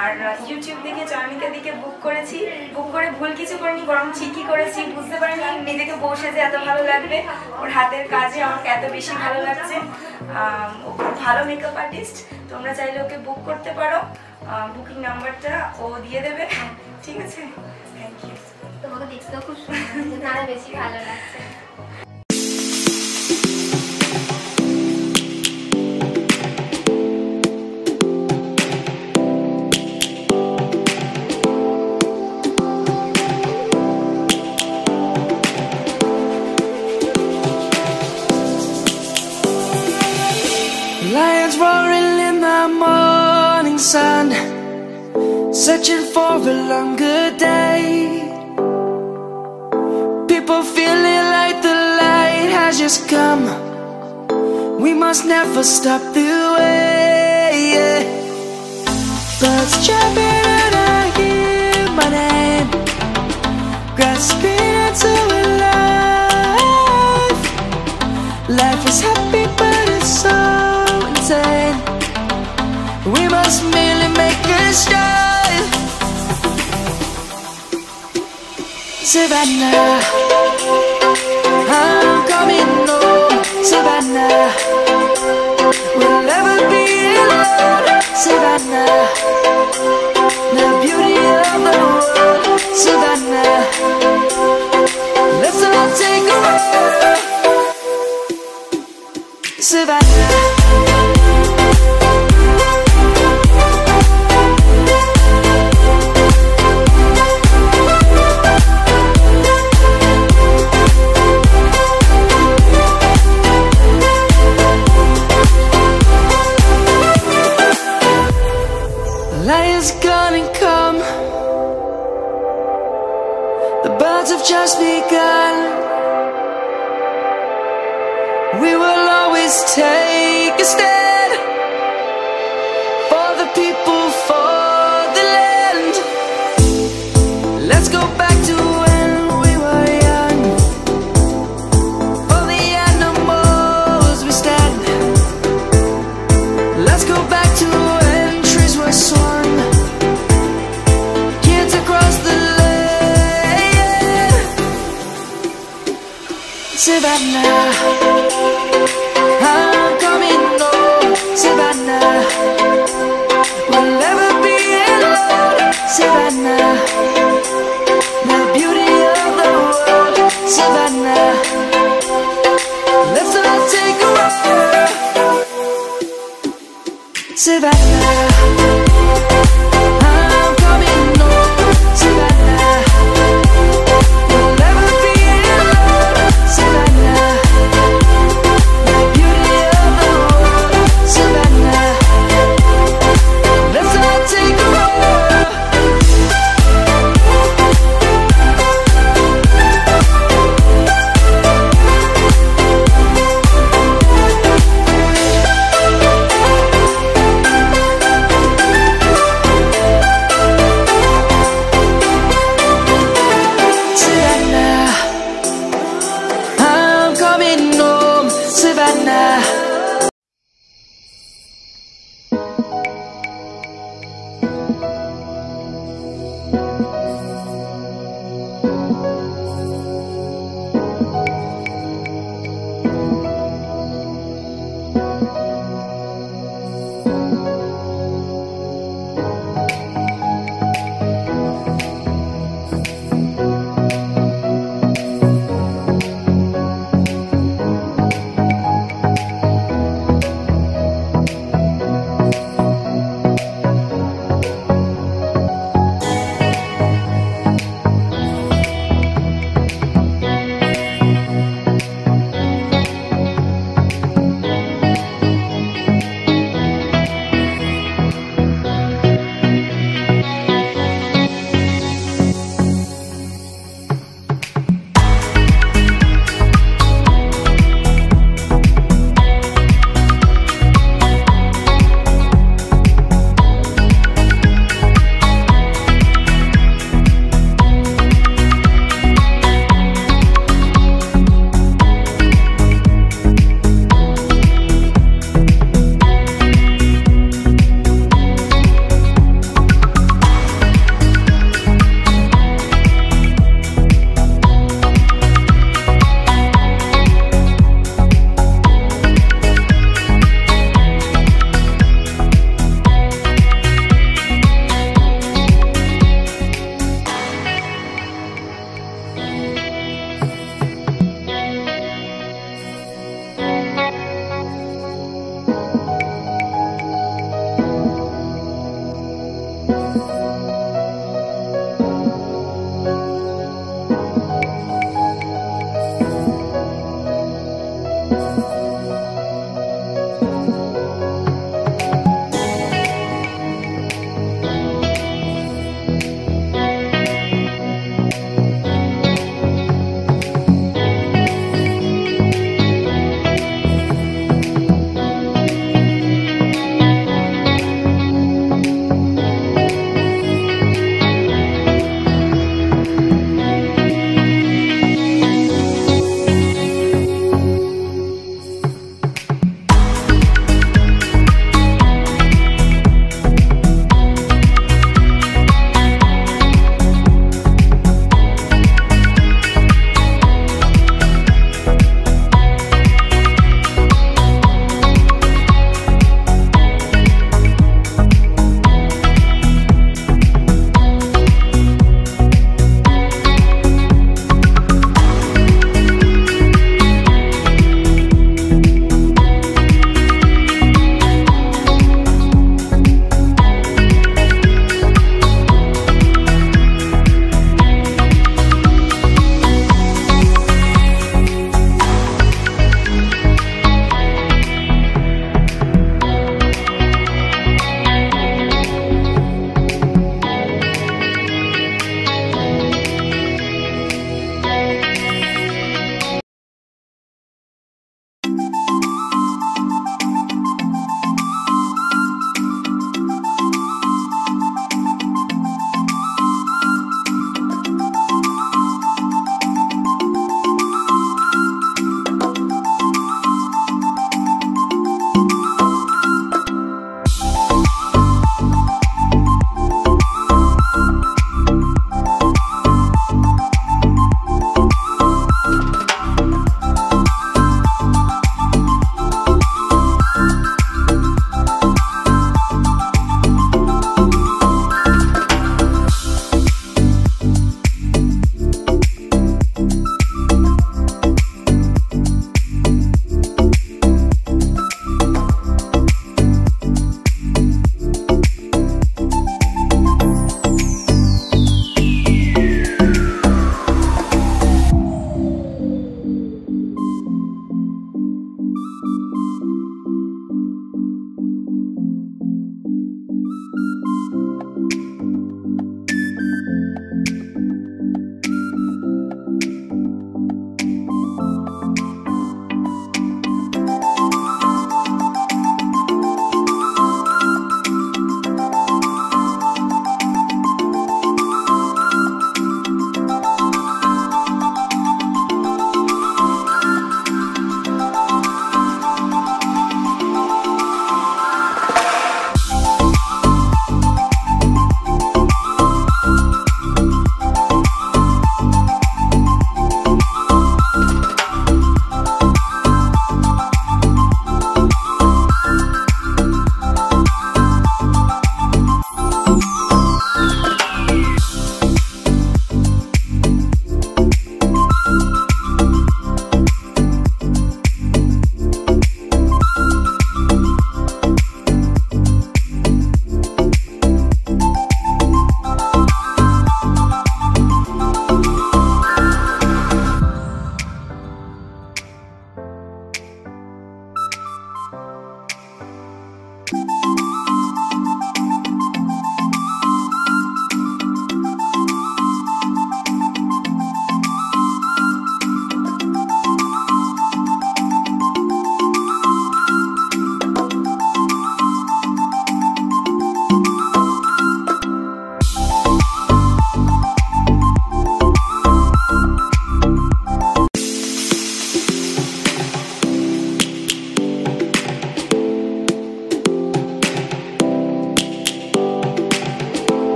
আর YouTube থেকে চায়নিকা দিকে বুক করেছি, বুক করে ভুল কিছু করিনি, বরং ঠিকই করেছি। বুঝতে পারিনি নিজেকে বসে যে এত ভালো লাগবে, ওর হাতের কাজে আমাকে এত বেশি ভালো লাগছে। ও খুব ভালো মেকআপ আর্টিস্ট, তোমরা চাইলে ওকে বুক করতে পারো, বুকিং নাম্বারটা ও দিয়ে দেবে, ঠিক আছে? Thank you. তোমাকে দেখতেও খুব সুন্দর, আরো বেশি ভালো লাগছে। Lions roaring in the morning sun, searching for a longer day. People feeling like the light has just come. We must never stop the way. Birds chirping and I hear my name, grasping into a life. Life is happy but it's so insane. We must merely make a start. Savannah, I'm coming home. Savannah, we'll never be alone. Savannah, the beauty of the world. Savannah, let's all take a walk. Savannah, lion's gonna come. The birds have just begun. We will always take a stand for the people, for the land. Let's go back to when we were young. For the animals we stand. Let's go back to when trees were swung, kids across the land. Savannah, I'm coming home. Savannah, we'll never be alone. Savannah, the beauty of the world. Savannah, let's all take a walk. Savannah, I'm coming home. Savannah, we'll never be alone. Savannah,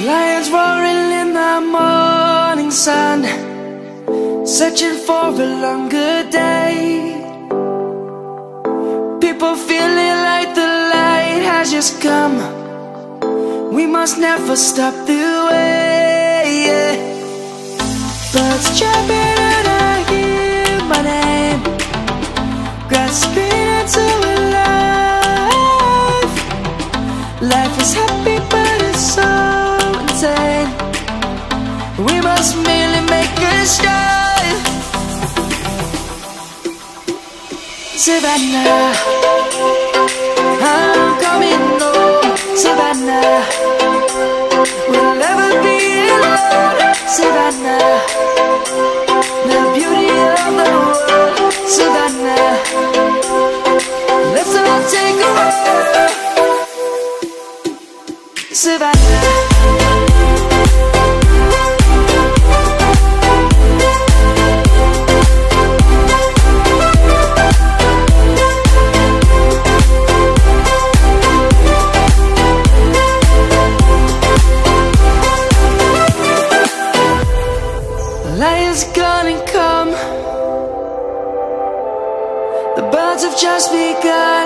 Lions roaring in the morning sun, searching for a longer day. People feeling like the light has just come. We must never stop the way. Birds jumping and I hear Savannah, I'm coming home. Savannah, we'll never be alone. Savannah, the beauty of the world. Savannah, let's all take a walk. Savannah. Lion's gonna come. The birds have just begun.